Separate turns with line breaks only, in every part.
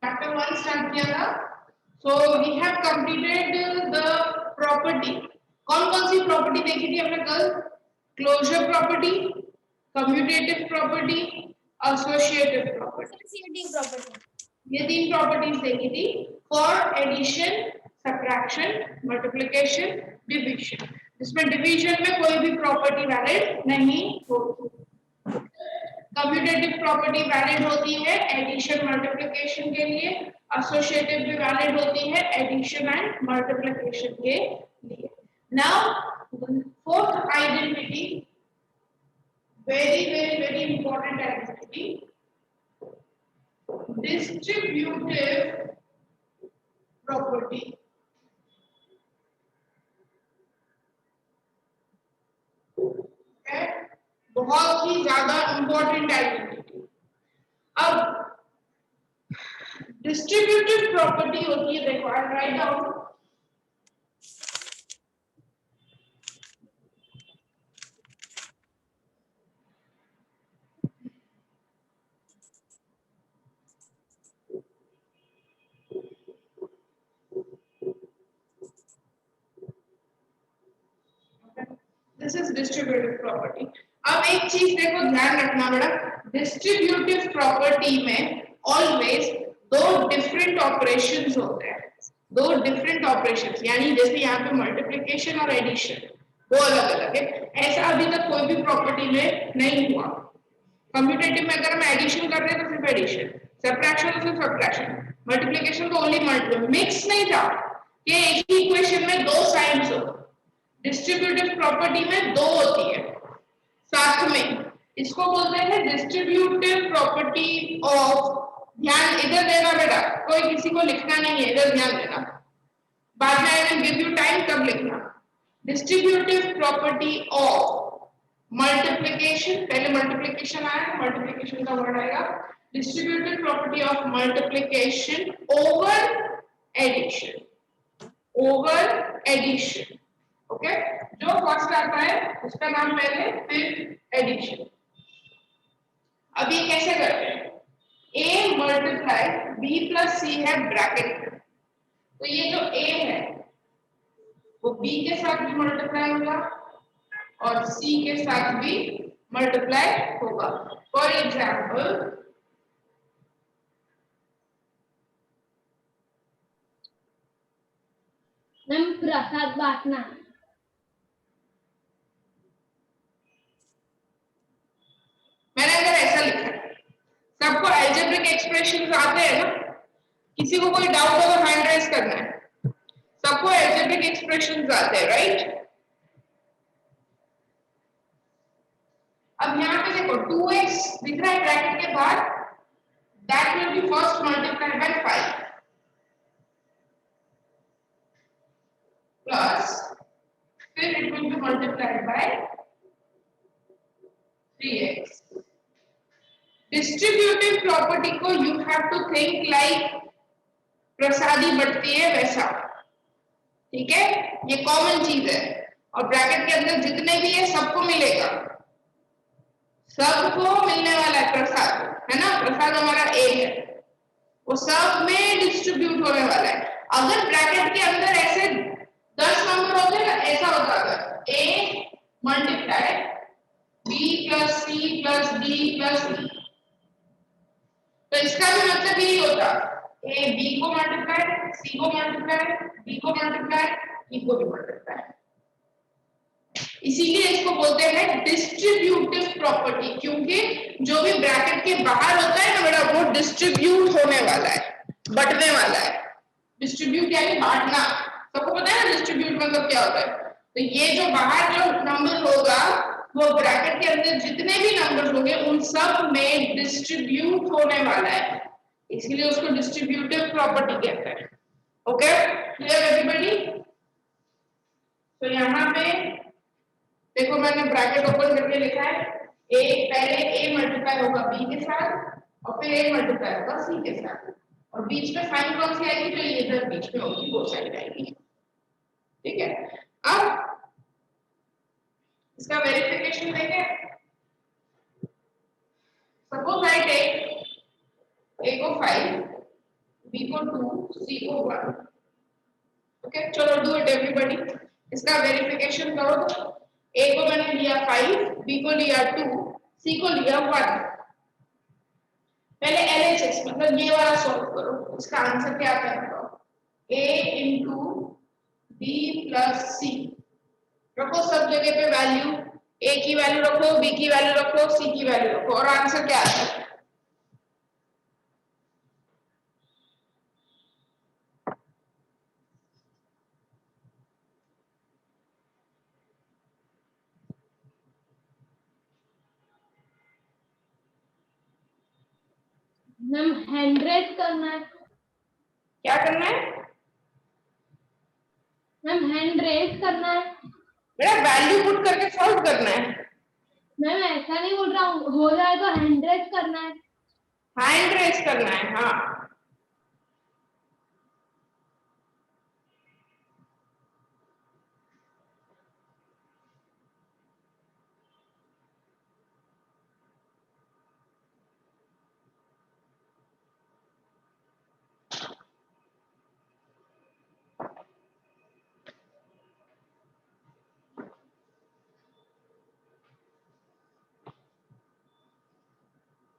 Chapter 1 start किया था। So we have completed the property. कौन कौन सी प्रॉपर्टी देखी थी हमने कल? Closure property, commutative property, associative property,
associative property.
ये तीन प्रॉपर्टीज देखी थी for addition, subtraction, multiplication, division. इसमें डिवीजन में कोई भी प्रॉपर्टी वैलिड नहीं होती। कम्यूटेटिव प्रॉपर्टी वैलिड होती है एडिशन मल्टीप्लिकेशन के लिए, एसोसिएटिव भी वैलिड होती है एडिशन एंड मल्टीप्लिकेशन के लिए। Now fourth identity, very important identity, distributive property। बहुत ही ज्यादा इंपॉर्टेंट आइडेंटिटी। अब डिस्ट्रीब्यूटिव प्रॉपर्टी होती है, देखो I write down, this is distributive property. अब एक चीज देखो ध्यान रखना बेटा, डिस्ट्रीब्यूटिव प्रॉपर्टी में ऑलवेज दो डिफरेंट ऑपरेशंस होते हैं, दो डिफरेंट ऑपरेशंस, यानी जैसे यहाँ पे मल्टीप्लिकेशन और एडिशन दो अलग अलग है, ऐसा अभी तक कोई भी प्रॉपर्टी में नहीं हुआ। कम्यूटेटिव में अगर हम एडिशन कर रहे हैं तो सिर्फ एडिशन, सब्ट्रैक्शन तो सिर्फ सब्ट्रैक्शन, मल्टीप्लिकेशन तो ओनली मल्टीप्लिकेशन, मिक्स नहीं था कि एक ही इक्वेशन में दो साइड्स हो। डिस्ट्रीब्यूटिव प्रॉपर्टी में दो होती है साथ में, इसको बोलते हैं डिस्ट्रीब्यूटिव प्रॉपर्टी ऑफ, ध्यान इधर देना बेटा, कोई किसी को लिखना नहीं है, इधर ध्यान देना, बाद में I will give you time तब लिखना। डिस्ट्रीब्यूटिव प्रॉपर्टी ऑफ मल्टीप्लिकेशन, पहले मल्टीप्लिकेशन आया, मल्टीप्लिकेशन का वर्ड आएगा, distributive property of multiplication over addition, over addition. Okay, जो फर्स्ट आता है उसका नाम पहले, फिर एडिशन। अब ये कैसे करते हैं? a मल्टीप्लाई b प्लस सी है ब्रैकेट में, तो ये जो a है वो b के साथ भी मल्टीप्लाई होगा और c के साथ भी मल्टीप्लाई होगा। फॉर एग्जाम्पल
मैम प्रसाद बांटना,
मैंने अगर ऐसा लिखा है, सबको अलजेब्रिक एक्सप्रेशंस आते हैं ना, किसी को कोई डाउट हो तो हैंड रेज करना है, सबको अलजेब्रिक एक्सप्रेशंस आते हैं राइट? अब यहाँ पे देखो 2x दिख रहा है ब्रैकेट के बाद, that will be first multiplied by 5 plus फिर it will be multiplied by 3x। Distributive property को you have to think like प्रसादी बढ़ती है वैसा, ठीक है, ये कॉमन चीज है, और ब्रैकेट के अंदर जितने भी है सबको मिलेगा, सबको मिलने वाला है प्रसाद, है ना, प्रसाद हमारा ए है, वो सब में डिस्ट्रीब्यूट होने वाला है। अगर ब्रैकेट के अंदर ऐसे 10 नंबर होते ना, ऐसा होता अगर a multiply b plus c plus d plus e, तो इसका भी मतलब यही होता, a b को मल्टीप्लाई, c को मल्टीप्लाई, d को मल्टीप्लाई, e को भी मल्टीप्लाई। इसीलिए इसको बोलते हैं डिस्ट्रीब्यूटिव प्रॉपर्टी, क्योंकि जो भी ब्रैकेट के बाहर होता है ना बेटा, वो डिस्ट्रीब्यूट होने वाला है, बंटने वाला है। डिस्ट्रीब्यूट यानी बांटना, सबको पता है ना डिस्ट्रीब्यूट मतलब क्या होता है। तो ये जो बाहर जो नंबर होगा वो ब्रैकेट के अंदर जितने भी नंबर होंगे उन सब में डिस्ट्रीब्यूट होने वाला है, इसलिए उसको डिस्ट्रीब्यूटिव प्रॉपर्टी कहते हैं। Okay, clear everybody? तो यहाँ पे देखो मैंने ब्रैकेट ओपन करके लिखा है, a पहले a मल्टीप्लाई होगा b के साथ और फिर a मल्टीप्लाई होगा c के साथ, और बीच में साइन कौन सी आएगी? जो ये इधर बीच में होगी वो साइड आएगी, ठीक है। अब इसका वेरिफिकेशन देखें, सपोज आई टेक a को 5 C को 1. ओके चलो डू इट एवरीबॉडी. इसका वेरिफिकेशन करो. A को मैंने लिया 5, B को लिया 2, C को लिया 1. पहले LHS मतलब ये वाला सॉल्व करो. इसका आंसर क्या आता है बताओ. A into B plus C. रखो सब जगह पे वैल्यू. A की वैल्यू रखो, B की वैल्यू रखो, C की वैल्यू रखो और आंसर क्या आता है.
मैम हैंड रेज करना है.
क्या करना है.
मैम हैंड रेज करना है.
बेटा वैल्यू पुट करके सॉल्व करना है.
मैम ऐसा नहीं बोल रहा हूँ, हो जाए तो हैंड रेज करना है.
हैंड रेस करना है. हाँ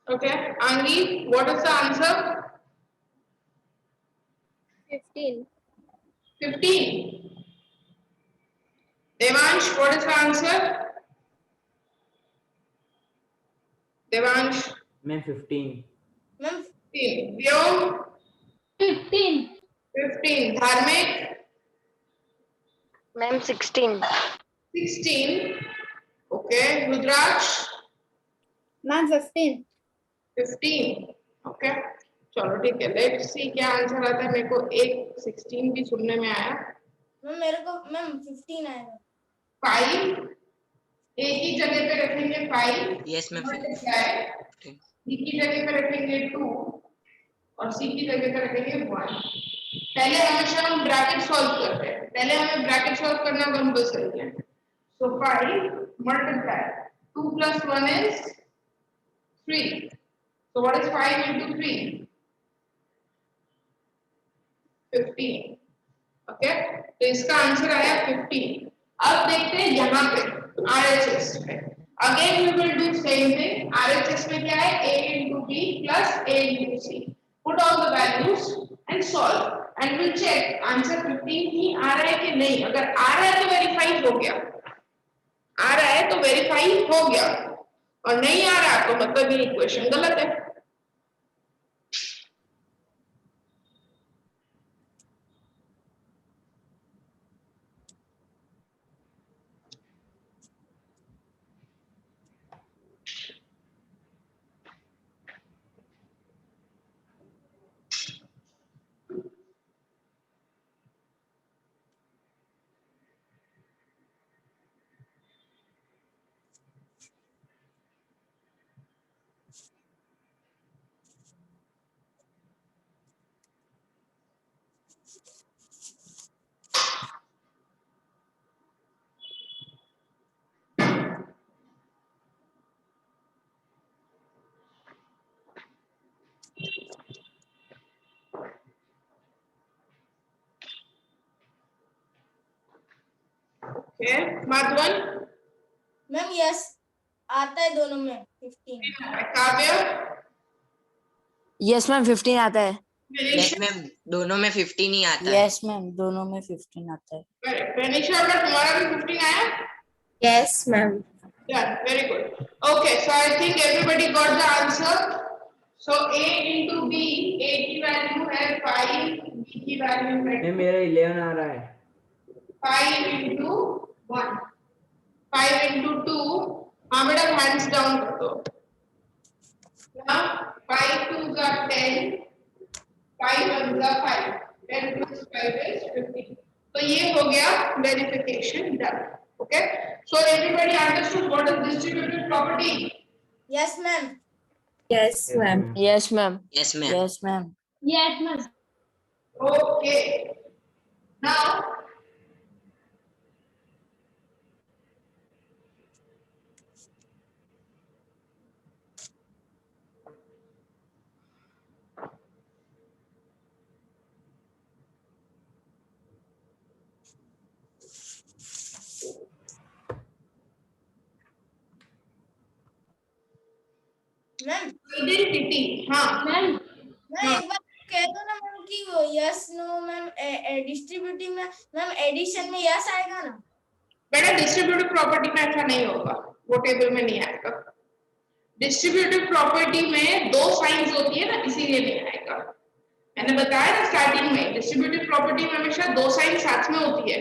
okay. Angi, what is the answer?
15.
15. Devansh, what is the answer? Devansh.
मैं 15.
Ma'am
15. Vyom.
15.
15. Dharmik.
Ma'am 16.
16. Okay. Rudraksh.
Ma'am 15.
15. Okay. चलो ठीक है. लेट्स सी क्या आंसर आता है. मेरे को एक 16 भी सुनने में आया.
मैम मेरे को मैम 15 आएगा.
5 एक ही जगह पे रखेंगे 5.
Yes ma'am.
B की जगह पे रखेंगे 2 और C की जगह पे रखेंगे 1. पहले हमेशा हम ब्रैकेट सॉल्व करते हैं. पहले हमें ब्रैकेट सॉल्व करना कंपल्सरी है. सो 5 multiply 2 plus 1 is 3. So what is 5 into 3? 15. Okay तो इसका आंसर आया 15. अब देखते हैं यहाँ पे RHS पे. Again we will do same thing. RHS में क्या है. A into B plus A into C. Put all the values and solve and we'll check answer 15 ही आ रहा है कि नहीं. अगर आ रहा है तो वेरीफाई हो गया. आ रहा है तो वेरीफाई हो गया और नहीं आ रहा तो मतलब ये इक्वेशन गलत है. ओके माधवन.
मैम यस आता है दोनों में 15.
काव्य.
यस मैम 15 आता है.
यस मैम दोनों में 15 ही आता है.
यस मैम दोनों में 15 आता है.
Renisha, अगर तुम्हारा भी 15 आया.
Yes ma'am.
Done. Very good. Okay, so I think everybody got the answer. So A into B, A की वैल्यू है 5, B की वैल्यू है
मैं मेरा 11 आ रहा है.
5 into 1, 5 into 2. हाँ बेटा hands down कर दो. Now 5 2s are 10, 5 1s are 5. 10 plus 5 is 15. तो ये हो गया verification done. Okay. So everybody understood what is distributive property?
Yes ma'am.
Yes ma'am. Yes ma'am.
Yes ma'am.
Yes ma'am.
Yes ma'am.
Okay. Now
ma'am
identity, हाँ
ma'am मैं एक बार कह दो ना मैम कि वो यस नो मैम डिस्ट्रीब्यूटिव में ma'am addition में यस आएगा ना?
बेटा डिस्ट्रीब्यूटिव प्रॉपर्टी में ऐसा नहीं होगा, वो टेबल में नहीं आएगा। डिस्ट्रीब्यूटिव प्रॉपर्टी में दो साइंस होती है ना, इसीलिए नहीं आएगा। मैंने बताया ना स्टार्टिंग में, डिस्ट्रीब्यूटिव प्रॉपर्टी में हमेशा दो साइन साथ में होती है।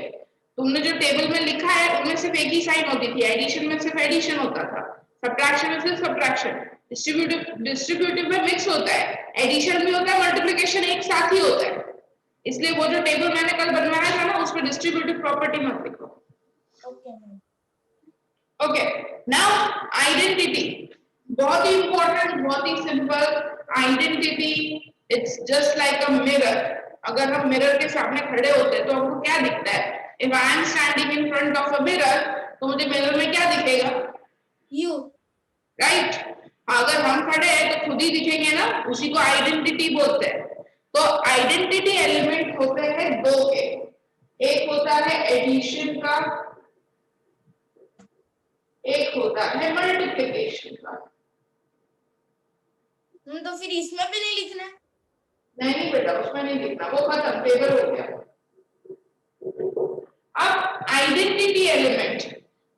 तुमने जो टेबल में लिखा है उनमें सिर्फ एक ही साइन होती थी, एडिशन में सिर्फ एडिशन होता था, सब्ट्रैक्शन में सिर्फ सब्ट्रैक्शन। डिस्ट्रीब्यूटिव में मिक्स होता है, एडिशन भी होता है, मल्टीप्लिकेशन एक साथ ही होता है। इसलिए वो जो टेबल मैंने कल बनवाया था ना, उसमें डिस्ट्रीब्यूटिव प्रॉपर्टी मत लिखो।
Okay ma'am.
Okay, now identity बहुत ही इंपॉर्टेंट, बहुत ही simple. Identity it's just like a mirror. अगर हम मिरर के सामने खड़े होते हैं तो हमको क्या दिखता है? If I am standing in front of a mirror, तो मुझे मिरर में क्या दिखेगा?
You,
right. अगर हम खड़े हैं तो खुद ही दिखेंगे ना, उसी को आइडेंटिटी बोलते हैं। तो आइडेंटिटी एलिमेंट होते हैं दो के, एक होता है एडिशन का, एक होता है मल्टीप्लिकेशन का।
तो फिर इसमें भी नहीं लिखना है?
नहीं बेटा, उसमें नहीं लिखना, वो खत्म, टेबल हो गया। अब आइडेंटिटी एलिमेंट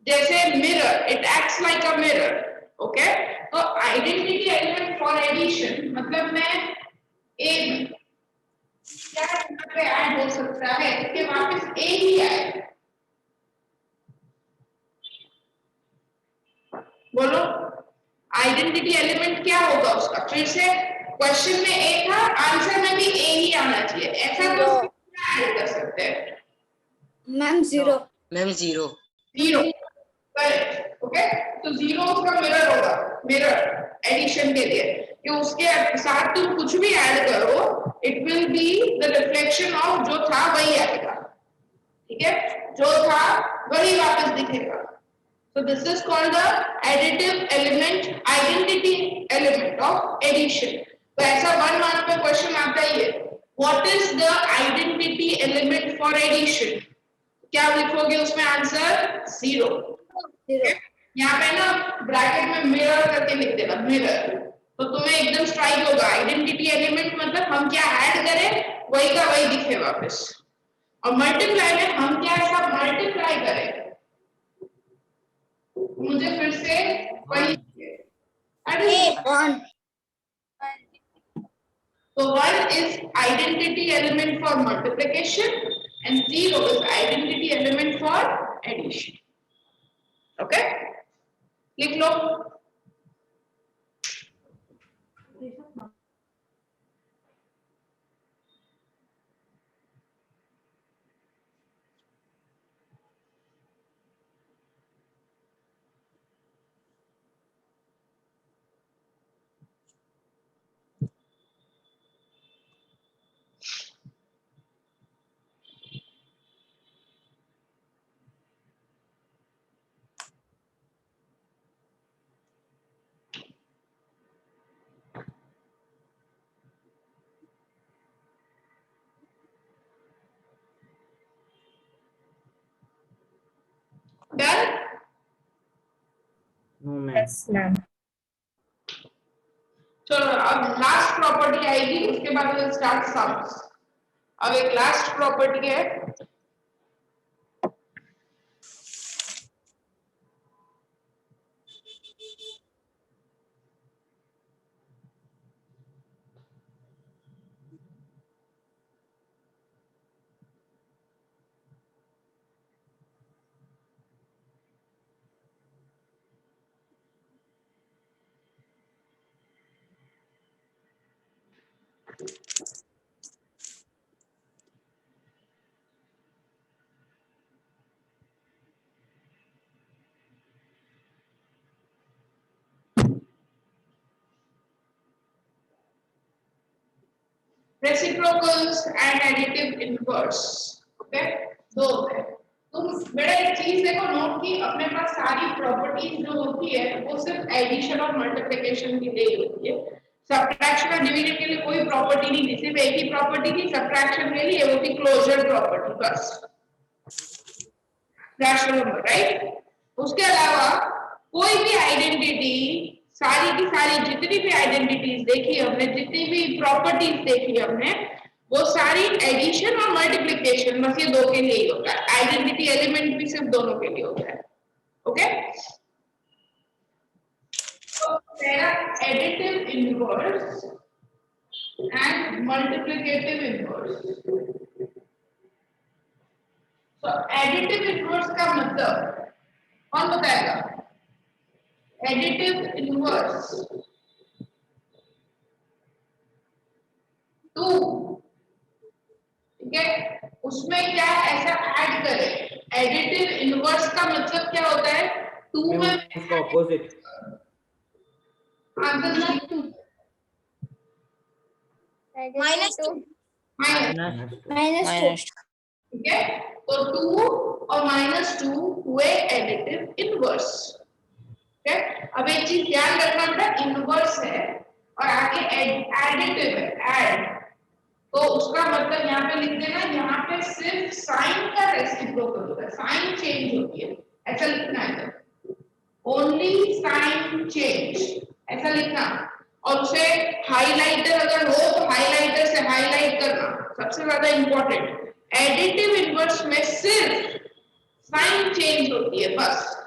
जैसे mirror, it acts like a mirror, okay. तो आइडेंटिटी एलिमेंट फॉर एडिशन मतलब मैं ए क्या यहाँ पे ऐड हो सकता है कि वापस ए ही आए, बोलो आइडेंटिटी एलिमेंट क्या होगा उसका? फिर से क्वेश्चन में ए था, आंसर में भी ए ही आना चाहिए, ऐसा तो क्या ऐड कर सकते हैं?
Ma'am zero.
Ma'am zero.
Zero, correct, okay. तो जीरो उसका मिरर होगा, मिरर एडिशन के लिए कि उसके साथ तुम कुछ भी ऐड करो, it will be the reflection of जो था वही आएगा, ठीक है, जो था वही वापस दिखेगा। So this is called the additive element, identity element of addition. तो ऐसा 1 मार्क पे क्वेश्चन आता ही है, what is the identity element for addition? क्या लिखोगे उसमें आंसर? जीरो। यहाँ पे ना ब्रैकेट में मिरर करके लिख देना, मिरर, तो तुम्हें एकदम स्ट्राइक होगा। आइडेंटिटी एलिमेंट मतलब हम क्या ऐड करें वही का वही दिखे वापस, और मल्टीप्लाई में हम क्या ऐसा मल्टीप्लाई करें, मुझे फिर से वही so 1 is identity element for multiplication and 0 is identity element for addition, okay, लिख लो। Done?
No, ma'am.
Yes, ma'am.
चलो अब लास्ट प्रॉपर्टी आएगी, उसके बाद विल स्टार्ट सम्स। अब एक लास्ट प्रॉपर्टी है, reciprocals and additive inverse, okay, दो होते हैं। तुम बेटा एक चीज देखो नोट की, अपने पास सारी प्रॉपर्टीज जो होती है वो सिर्फ एडिशन और मल्टीप्लिकेशन के लिए होती है, सब्ट्रैक्शन और डिवीजन के लिए कोई प्रॉपर्टी नहीं थी, सिर्फ एक ही प्रॉपर्टी थी सब्ट्रैक्शन के लिए, वो थी क्लोजर प्रॉपर्टी, बस, रैशनल नंबर, राइट। उसके अलावा कोई भी आइडेंटिटी सारी की सारी जितनी भी आइडेंटिटीज देखी हमने, जितनी भी प्रॉपर्टीज देखी हमने, वो सारी एडिशन और मल्टीप्लिकेशन बस ये दो के लिए ही होता है। आइडेंटिटी एलिमेंट भी सिर्फ दोनों के लिए होता है। ओके, तो तेरा additive inverse and multiplicative inverse. तो एडिटिव इनवर्स का मतलब कौन बताएगा? एडिटिव इनवर्स 2, ठीक है, उसमें क्या ऐसा ऐड करें? एडिटिव इनवर्स का मतलब क्या होता है? 2 में
उसका ऑपोजिट
-2
माइनस
ठीक है, तो 2 और -2 हुए एडिटिव इनवर्स। ठीक है, अब एक चीज ध्यान रखना बेटा, इनवर्स है और आगे एडिटिव है, ऐड, तो उसका मतलब यहाँ पे लिख देना, यहाँ पे सिर्फ साइन का रेसिप्रोकल होता है, साइन चेंज होती है, ऐसा लिखना है, ओनली साइन चेंज, ऐसा लिखना। और उसे हाइलाइटर अगर हो तो हाइलाइटर से हाईलाइट करना, सबसे ज्यादा इंपॉर्टेंट। एडिटिव इनवर्स में सिर्फ साइन चेंज होती है बस।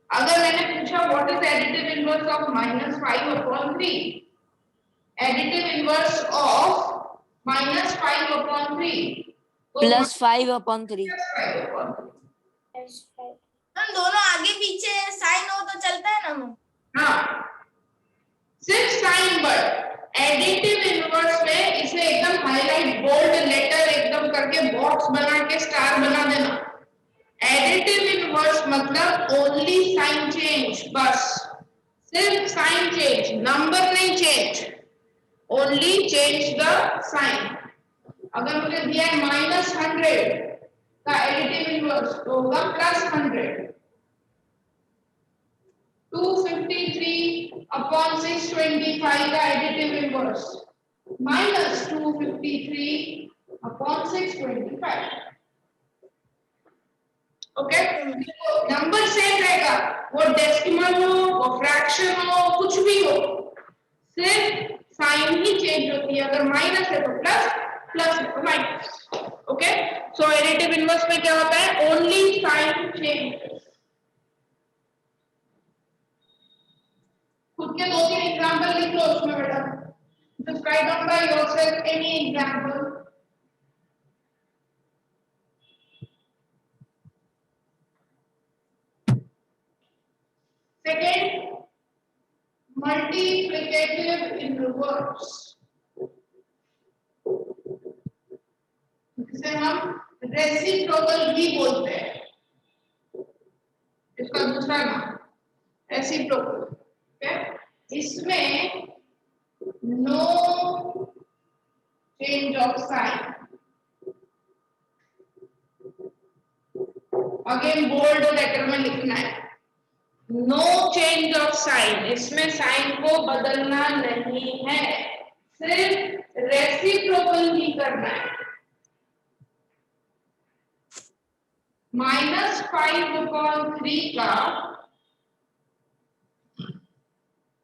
अगर मैंने पूछा what is additive inverse of -5/3, additive inverse of -5/3
plus 5/3
हम दोनों आगे पीछे साइन हो तो चलता है ना मैम?
हाँ, सिर्फ साइन, बट एडिटिव इनवर्स में इसे एकदम हाईलाइट, बोल्ड लेटर एकदम करके बॉक्स बना के स्टार बना देना। एडिटिव इनवर्स मतलब ओनली साइन चेंज, बस सिर्फ साइन चेंज, नंबर नहीं change, only change the sign. अगर मुझे दिया है -100 का एडिटिव इनवर्स तो होगा +100। 253/625 का additive inverse -253/625। Okay, number same रहेगा, वो डेसिमल हो, वो फ्रैक्शन हो, कुछ भी हो, सिर्फ साइन ही चेंज होती है। अगर माइनस है तो प्लस, प्लस है तो minus. Okay, so additive inverse में क्या होता है? Only sign change. खुद के 2-3 एग्जांपल लिख लो उसमें बेटा, just write down by yourself any example. Second, multiplicative inverse, जिसे हम रेसिप्रोकल भी बोलते हैं, इसका दूसरा नाम रेसिप्रोकल। इसमें no change of sign, again bold letter में लिखना है, नो चेंज ऑफ साइन, इसमें साइन को बदलना नहीं है, सिर्फ रेसिप्रोकल ही करना है। -5/3 का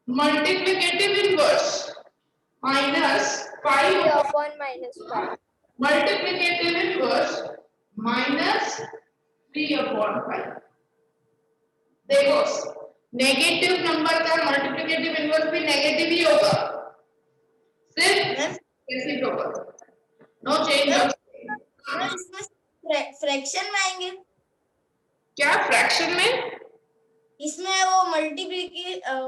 मल्टीप्लिकेटिव इनवर्स -5/-5 मल्टीप्लिकेटिव इनवर्स -3/5। देखो, नेगेटिव नंबर का मल्टीप्लिकेटिव इनवर्स भी नेगेटिव ही होगा, सिर्फ रेसिप्रोकल, नो चेंज ऑफ।
इसमें फ्रैक्शन में आएंगे
क्या फ्रैक्शन में?
इसमें वो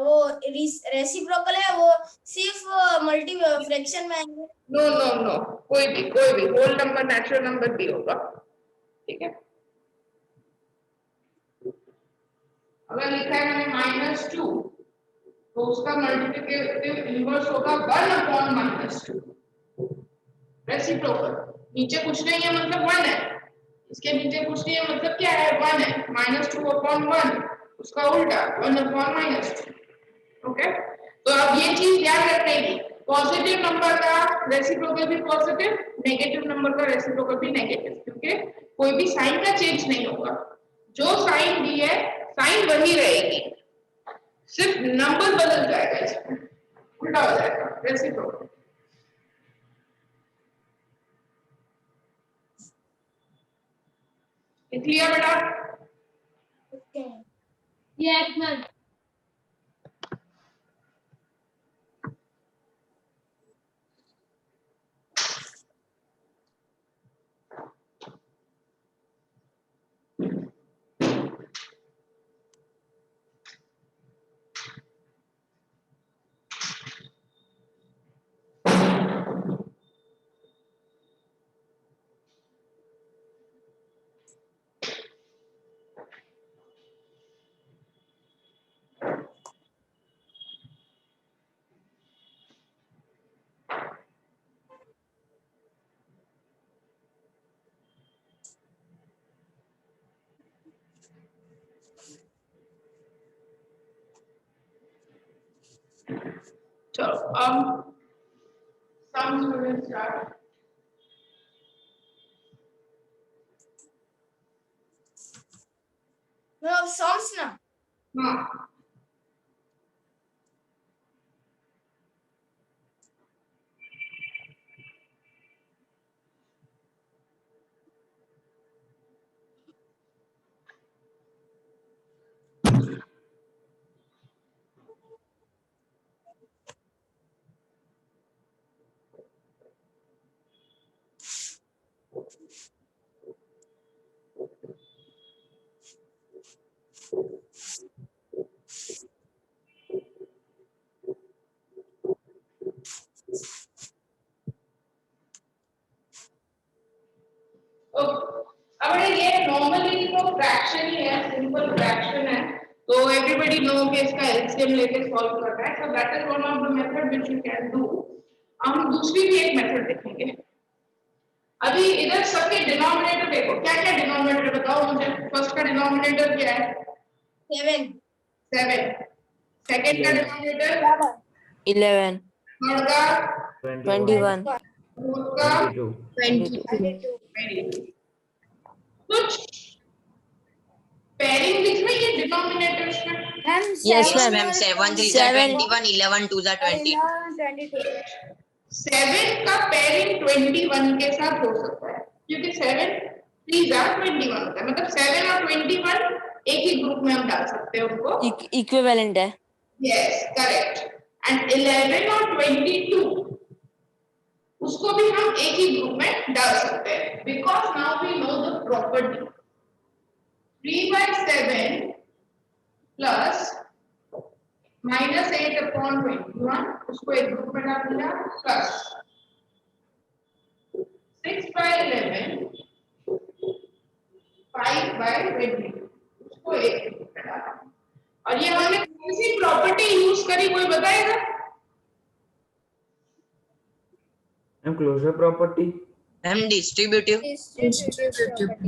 वो रेसिप्रोकल है, वो सिर्फ मल्टी फ्रैक्शन में आएंगे।
नो नो नो, कोई भी होल नंबर, नेचुरल नंबर भी होगा। ठीक है, अगर लिखा है मैंने -2 तो उसका मल्टीप्लिकेटिव इनवर्स होगा 1/-2, रेसिप्रोकल। नीचे कुछ नहीं है मतलब 1 है, इसके नीचे कुछ नहीं है मतलब क्या है? 1 है, -2/1, उसका उल्टा 1/-2। ओके, तो अब ये चीज ध्यान रखने की, पॉजिटिव नंबर का रेसिप्रोकल भी पॉजिटिव, नेगेटिव नंबर का रेसिप्रोकल भी नेगेटिव, क्योंकि कोई भी साइन का चेंज नहीं होगा, जो साइन दी है साइन वही रहेगी, सिर्फ नंबर बदल जाएगा। उल्टा हो जाएगा, रेसिप्रोकल। क्लियर बेटा?
Okay.
Yes, ma'am.
चलो sums will start.
मतलब sums ना
हाँ, अब ये नॉर्मली तो फ्रैक्शन ही है, सिंपल फ्रैक्शन है, तो एवरीबॉडी नो कि इसका एलसीएम लेके सॉल्व करना है, so that is one of the method which you can do. हम दूसरी भी एक मेथड देखेंगे। अभी इधर सबके डिनोमिनेटर देखो, क्या क्या डिनोमिनेटर बताओ मुझे। फर्स्ट का डिनोमिनेटर क्या है?
7
7। सेकंड का डिनोमिनेटर
11,
थर्ड का,
21,
फोर्थ का,
22,
22.
22। कुछ पेयरिंग लिख रही है डिनोमिनेटर्स में?
Ma'am
Yes,
Yes,
ma'am.
ma'am. 7 3
Seven.
21, 11 2 20.
7 का पेयरिंग 21 के साथ हो सकता है, क्योंकि 7 3 21 होता है, मतलब 7 और 21 एक ही ग्रुप में हम डाल सकते हैं उनको।
Equivalent है.
Yes, correct. एंड 11 और 22 उसको भी हम एक ही ग्रुप में डाल सकते हैं, because now we know the property 3/7 plus -8/21 उसको एक ग्रुप में डाल दिया, प्लस 6/11 5/22 उसको एक ग्रुप में डाला। और ये हमने कौन सी प्रॉपर्टी यूज करी, कोई बताएगा?
Closure property.
Ma'am, distributive.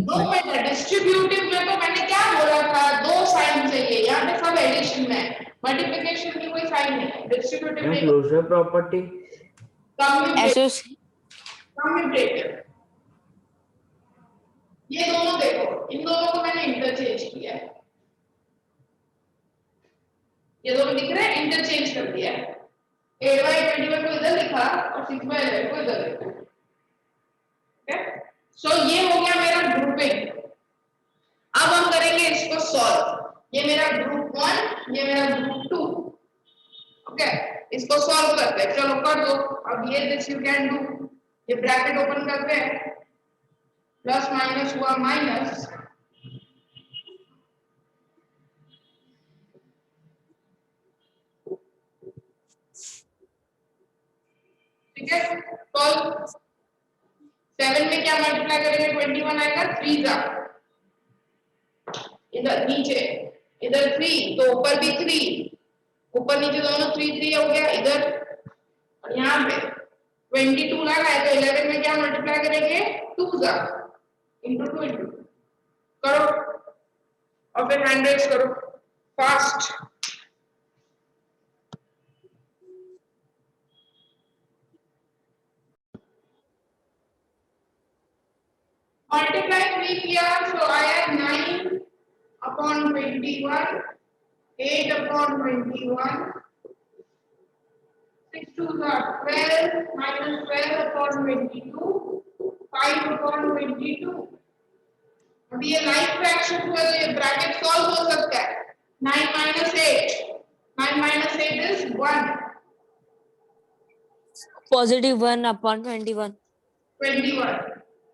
No बेटा, डिस्ट्रीब्यूटिव में तो मैंने क्या बोला था, दो साइन चाहिए, यहाँ पे सब एडिशन में है, मल्टीप्लिकेशन की कोई साइन नहीं है। डिस्ट्रीब्यूटिव में
क्लोजर प्रॉपर्टी।
कम्यूटेटिव, ये दोनों देखो, इन दोनों को मैंने इंटरचेंज किया है, ये दोनों दिख रहे हैं, इंटरचेंज कर दिया है। 8/21 को इधर लिखा और 6/11 को इधर लिखा। सो ये हो गया मेरा ग्रुपिंग। अब हम करेंगे इसको सॉल्व। ये मेरा ग्रुप 1, ये मेरा ग्रुप 2। ओके, इसको सॉल्व करते हैं, चलो कर दो। अब ये दिस यू कैन डू, ये ब्रैकेट ओपन करते हैं, प्लस माइनस हुआ माइनस, ठीक है। सॉल्व 7 में क्या मल्टीप्लाई करेंगे, 21 आएगा, 3 जा इधर नीचे, इधर 3 तो ऊपर भी 3, ऊपर नीचे दोनों 3 3 हो गया इधर, और यहाँ पे 22 लगा है तो 11 में क्या मल्टीप्लाई करेंगे, 2 जा इंटू 2 इंटू करो, और फिर 100 करो फास्ट। मल्टीप्लाई 3 किया, सो आया 9/21, 8/21, 6 2 are 12 minus 12 upon 22 5 upon 22 अब ये लाइक फ्रैक्शन हुआ तो ये ब्रैकेट सॉल्व हो सकता है 9 minus 8 9 minus 8 is 1
Positive 1 upon 21.
21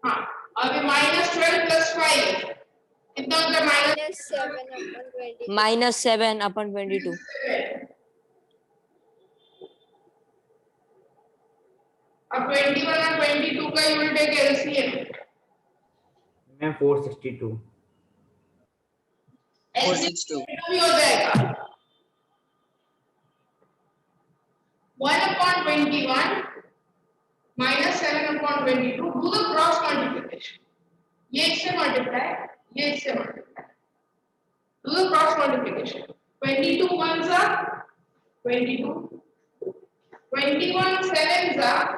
हाँ अब ये minus 12 plus 5 कितना होता है
minus 7 upon 22
Minus 7 upon 22.
अब 21 और 22 का you will take LCM
ma'am 462.
462.
भी हो जाएगा 1 upon 21 minus 7 upon 22 do the cross multiplication ये इससे मल्टीप्लाई ये इससे multiply do the cross multiplication 22 ones are 22 21 sevens are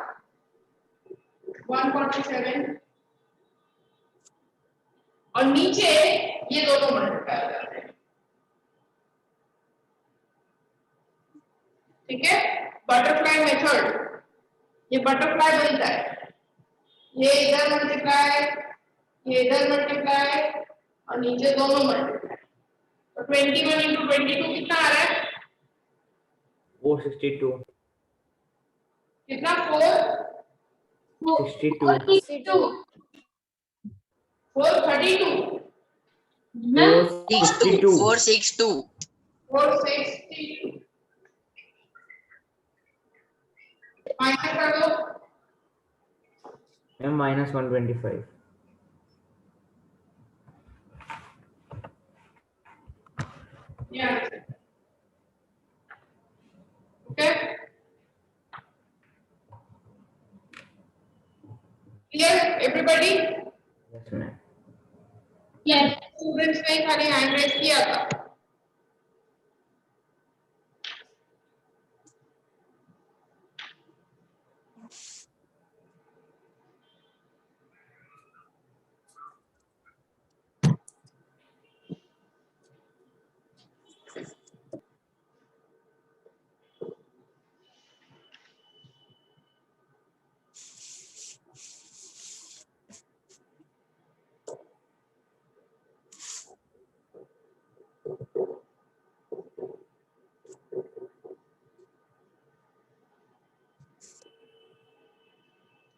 147 और नीचे ये दोनों मल्टीप्लाई हो जाते हैं ठीक है बटरफ्लाई मेथड ये बटरफ्लाई बनता है ये इधर मल्टीप्लाई ये इधर मल्टीप्लाई और नीचे दोनों मल्टीप्लाई तो 21 into 22 कितना आ रहा है
462.
कितना 4
62.
432
मैम
62. 462.
460 माइनस कर दो
ma'am minus 125.
Yeah. Okay. Clear, everybody?
Yes, ma'am.
yes
Students ने खाली हैंड रेज किया था.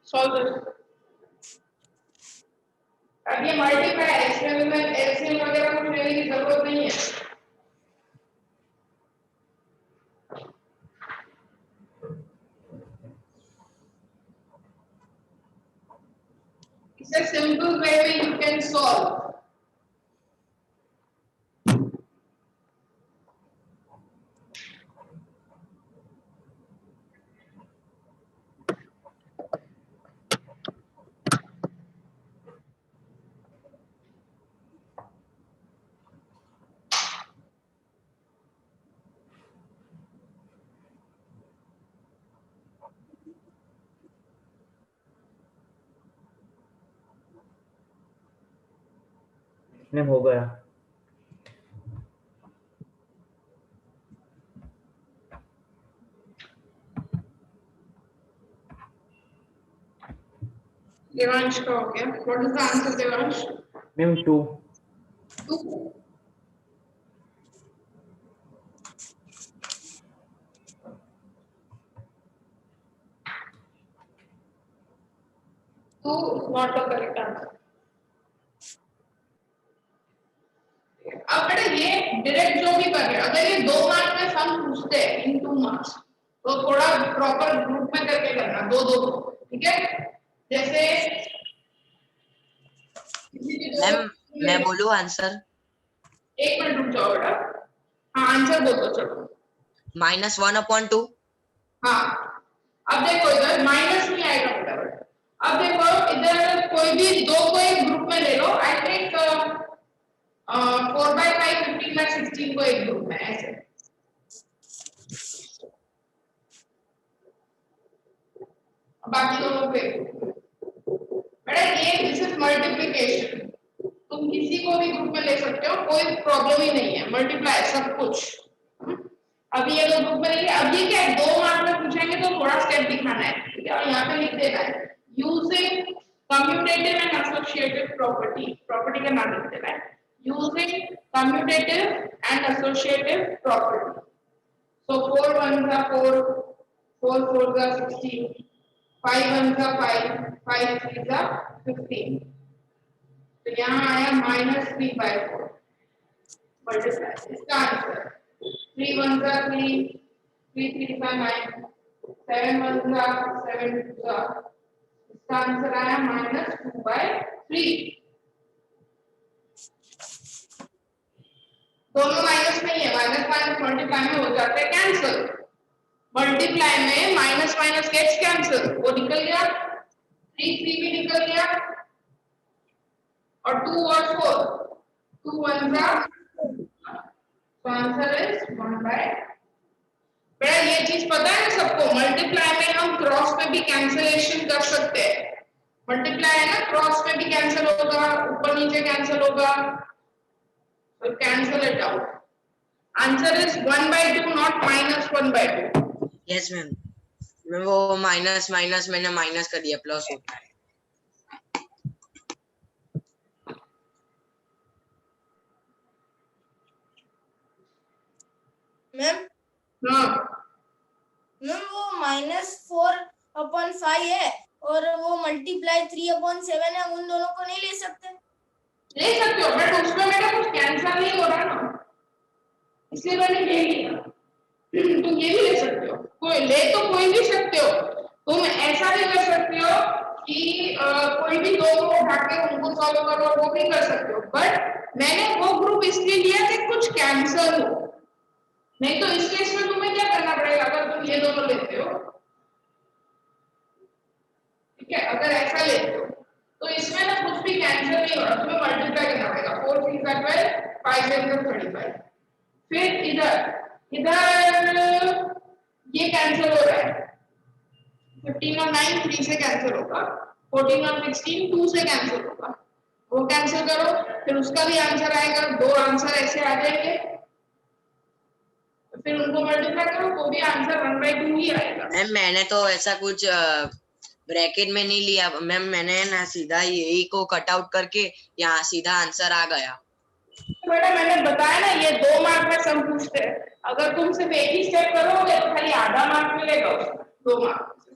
Solve this. अब ये मल्टीप्लाई इसमें मैं एलसीएम वगैरह कुछ लेने की जरूरत नहीं है. It's a simple way you can solve.
Ma'am हो गया.
देवांश का हो गया. What is the answer, Devansh?
Ma'am 2.
2. Not the correct answer. अब बेटा ये डायरेक्ट जो भी कर रहे हैं अगर ये 2 मार्क में सम पूछते हैं इन 2 मार्क्स तो थोड़ा प्रॉपर ग्रुप में करके करना 2-2 ठीक है जैसे
मैम मैं बोलूं आंसर
1 मिनट रुक जाओ बेटा हाँ आंसर बोल दो चलो
-1 upon 2.
हाँ अब देखो इधर माइनस नहीं आएगा बेटा अब देखो इधर कोई भी 2 को एक ग्रुप में ले लो आई थिंक 4/5 15/16 को एक ग्रुप में ऐसे बाकी दोनों पे बेटा ये दिस इज मल्टीप्लिकेशन तुम किसी को भी ग्रुप में ले सकते हो कोई प्रॉब्लम ही नहीं है मल्टीप्लाई सब कुछ अभी ये लोग ग्रुप में लेंगे अभी क्या 2 मार्क में पूछेंगे तो स्टेप दिखाना है, ठीक है, और यहाँ पे लिख देना है using commutative and associative property, property का नाम लिख देना है using commutative and associative property. So 4 1s are 4, 4 4s are 16, 5 1s are 5, 5 3s are 15। तो यहाँ आया -3/4 मल्टीप्लाई, इसका answer 3 1s are 3, 3 3s are 9, 7 1s are 7 2s are, इसका आंसर आया -2/3। दोनों माइनस में ही है, माइनस माइनस मल्टीप्लाई में हो जाते हैं कैंसिल, मल्टीप्लाई में माइनस माइनस गेट्स कैंसिल, वो निकल गया, 3 3 भी निकल गया, और 2 और 4, 2 1s are, तो आंसर इज 1/। बेटा ये चीज पता है ना सबको, मल्टीप्लाई में हम क्रॉस में भी कैंसिलेशन कर सकते हैं, मल्टीप्लाई है ना, क्रॉस में भी कैंसिल होगा, ऊपर नीचे कैंसिल होगा, so cancel it out, answer is 1/2 not -1/2।
Yes ma'am, वो माइनस माइनस मैंने माइनस कर दिया, प्लस होता है।
मैम
हाँ
मैम वो -4/5 है और वो मल्टीप्लाई 3/7 है, उन दोनों को नहीं ले सकते?
ले सकते हो, बट उसमें मेरा कुछ कैंसिल नहीं हो रहा ना, इसलिए मैंने ले लिया। तुम ये भी ले सकते हो, कोई ले तो कोई भी सकते हो, तुम ऐसा भी कर सकते हो कि कोई भी दो को उठा के उनको सॉल्व करो, वो भी कर सकते हो, बट मैंने वो ग्रुप इसलिए लिया कि कुछ कैंसिल हो, नहीं तो इस केस में तुम्हें क्या करना पड़ेगा अगर तुम ये दोनों लेते हो, ठीक है, अगर ऐसा लेते हो तो इसमें ना कुछ भी कैंसिल नहीं हो रहा, तुम्हें मल्टीप्लाई करना पड़ेगा, 4 3 12, 5 7 35, फिर इधर इधर ये कैंसिल हो रहा है, 15 और 9 3 से कैंसिल होगा, 14 और 16 2 से कैंसिल होगा, वो कैंसिल करो, फिर उसका भी आंसर आएगा, दो आंसर ऐसे आ जाएंगे, फिर उनको मल्टीप्लाई करो तो भी आंसर 1/2 ही आएगा।
मैम मैंने तो ऐसा कुछ ब्रैकेट में नहीं लिया मैम, मैंने ना सीधा यही को कट आउट करके यहाँ सीधा आंसर आ गया।
बेटा मैंने बताया ना, ये 2 मार्क में सम पूछते हैं, अगर तुम सिर्फ एक ही स्टेप करोगे तो खाली आधा मार्क मिलेगा उसमें, 2 मार्क।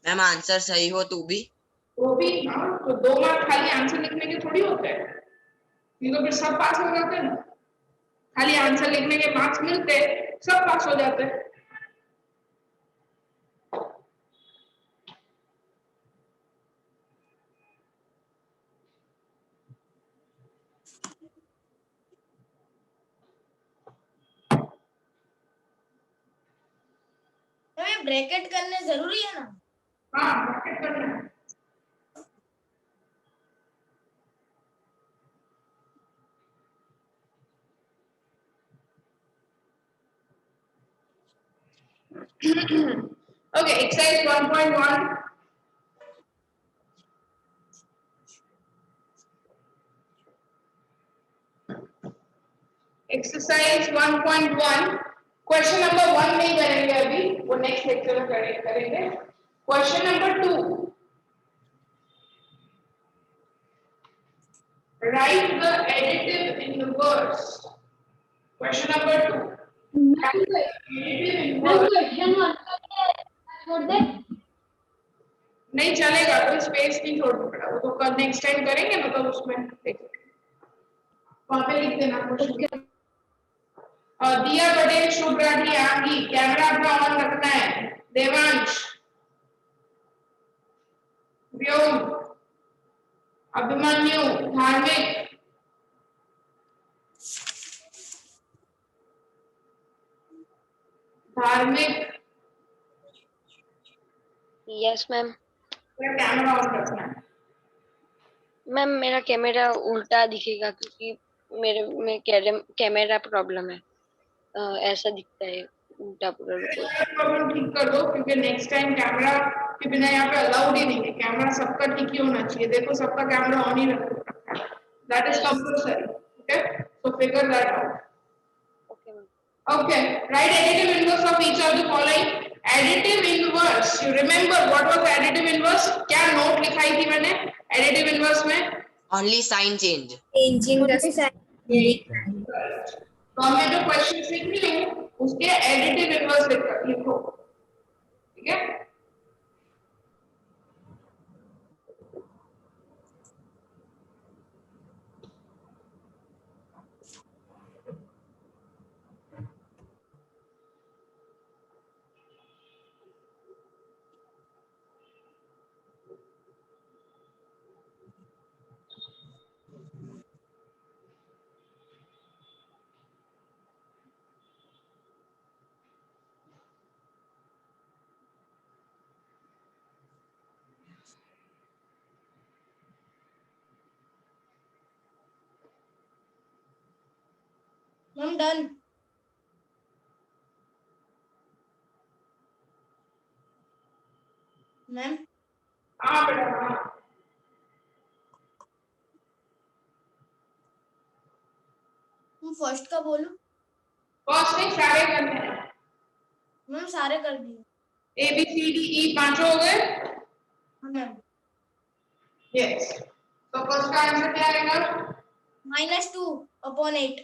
मैम आंसर सही हो तो भी
वो भी हाँ, तो 2 मार्क खाली आंसर लिखने के थोड़ी होते हैं, ये तो फिर सब पास हो जाते हैं ना, खाली आंसर लिखने के मार्क्स मिलते हैं, सब पास हो जाते हैं।
हमें ब्रैकेट करने जरूरी है ना?
हाँ ब्रैकेट करना है। Okay, exercise 1.1. Exercise 1.1. Question number 1 नहीं करेंगे अभी, वो नेक्स्ट लेक्चर में करेंगे। Question number 2. Write the additive inverse. Question number 2. Additive inverse. नहीं चलेगा, कोई स्पेस नहीं छोड़ना पड़ा, वो तो कल नेक्स्ट टाइम करेंगे ना, तो उसमें देखेंगे, वहां पे लिख देना क्वेश्चन। दिया पटेल, शुभ राठी, आंगी, कैमरा अपना ऑन रखना है, देवांश, व्योम, अभिमन्यु, धार्मिक, धार्मिक,
यस मैम।
कैमरा ऑन रखना है।
मैम मेरा कैमरा उल्टा दिखेगा क्योंकि मेरे में कैमरा प्रॉब्लम है, ऐसा दिखता है उल्टा पूरा रिपोर्ट।
प्रॉब्लम ठीक कर दो, क्योंकि नेक्स्ट टाइम कैमरा के बिना यहाँ पे अलाउड ही नहीं है, कैमरा सबका ठीक ही होना चाहिए, देखो सबका कैमरा ऑन ही रखना है, that is compulsory, okay, so figure that out.
Okay ma'am.
Okay, write additive inverse of each of the following. Additive inverse, you remember what was additive inverse? क्या नोट लिखाई थी मैंने एडिटिव इनवर्स में?
Only sign change.
Changing the sign.
तो मैं जो question लिख रही हूँ उसके एडिटिव इनवर्स लिखो, ठीक है?
I'm done. मैम
हाँ बेटा हाँ,
तुम फर्स्ट का बोलो।
फर्स्ट नहीं सारे करने हैं।
मैम सारे कर दिए।
A B C D E पांचों हो गए?
हाँ मैम।
यस, तो फर्स्ट का आंसर क्या आएगा?
-2/8।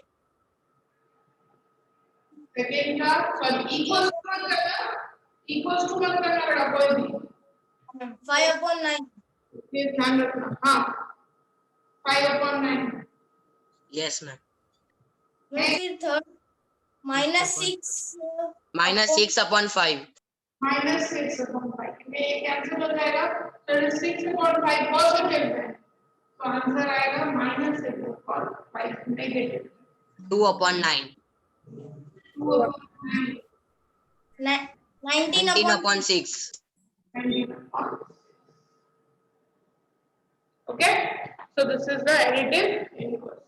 सेकंड का सॉरी इक्वल्स टू मत करना, इक्वल्स टू मत करना बेटा कोई भी,
5/9।
ये ध्यान रखना। हाँ 5/9।
Yes ma'am.
मैम फिर थर्ड -6
-6/5।
-6/5 में ये कैंसिल हो जाएगा, तो 6/5 पॉजिटिव है, तो आंसर आएगा -6/5 negative.
2/9।
2/9
19/6।
Okay, so this is the additive inverse.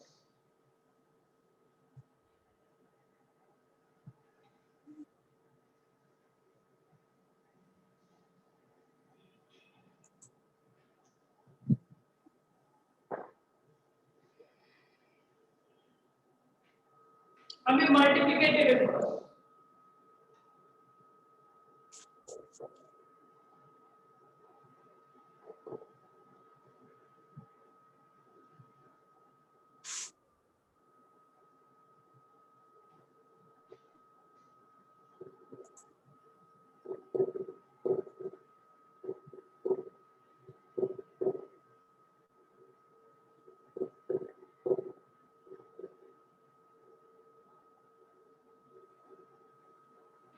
अभी multiplicative inverse.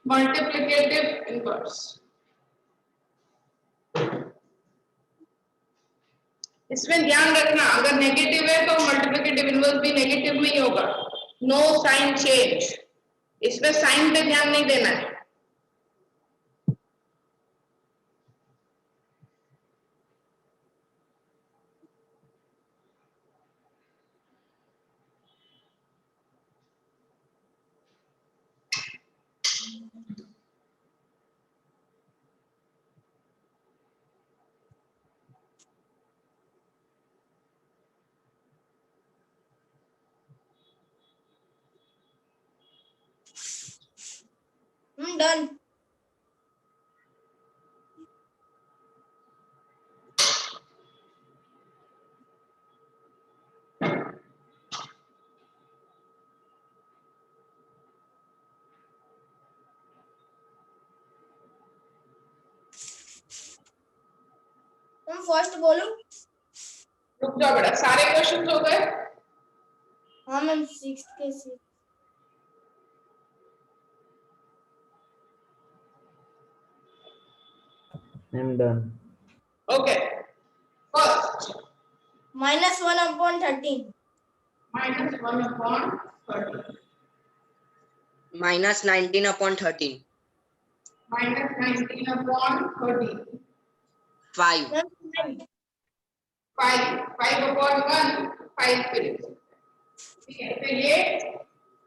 Multiplicative inverse. इसमें ध्यान रखना अगर नेगेटिव है तो मल्टीप्लिकेटिव इनवर्स भी नेगेटिव में ही होगा, नो साइन चेंज, इसमें साइन पे ध्यान नहीं देना है।
डन। तुम फर्स्ट बोलो।
रुक जाओ बेटा, सारे क्वेश्चंस हो गए?
हाँ मैम 6 के 6।
I'm done.
Okay, first
-1/13।
-1/13
-19/13।
-19/13
5।
Ma'am
5/1 5 पे लिख सकते हैं। ठीक है, तो ये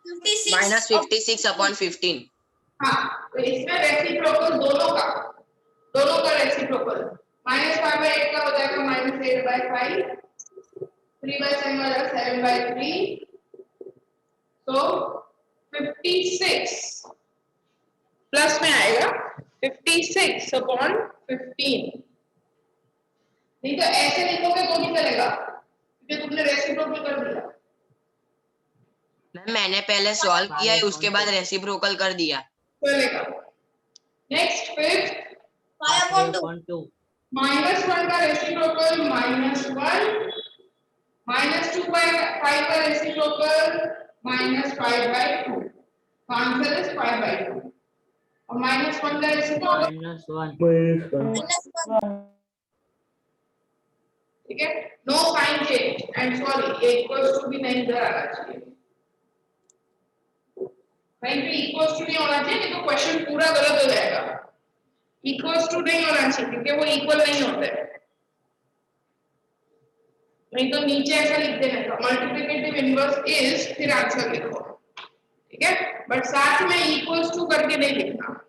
56।
-56/15।
हाँ, तो इसमें रेसिप्रोकल दोनों का रेसिप्रोकल -5/8 का हो जाएगा -8/5, 3/7 हो जाएगा 7/3, तो 56 प्लस में आएगा 26 अपॉन 15। नहीं तो ऐसे लिखोगे तो नहीं चलेगा क्योंकि तुमने रेसिप्रोकल कर दिया।
मैम मैंने पहले सॉल्व किया है, उसके बाद रेसिप्रोकल कर दिया।
चलेगा। नेक्स्ट फिफ्थ
5/2
-1 का रेसिप्रोकल -1, -2/5 का रेसिप्रोकल -5/2। आंसर इज 5/2 और -1 का रेसिप्रोकल
-1
ठीक है। No sign change and sorry equals to भी नहीं इधर आना चाहिए, कहीं पे इक्वल्स टू नहीं होना चाहिए, नहीं तो क्वेश्चन पूरा गलत हो जाएगा। इक्वल्स टू नहीं होना चाहिए क्योंकि वो इक्वल नहीं होते, नहीं तो नीचे ऐसा लिख देना था मल्टीप्लिकेटिव इनवर्स इज फिर आंसर लिखो, ठीक है। बट साथ में इक्वल्स टू करके नहीं लिखना।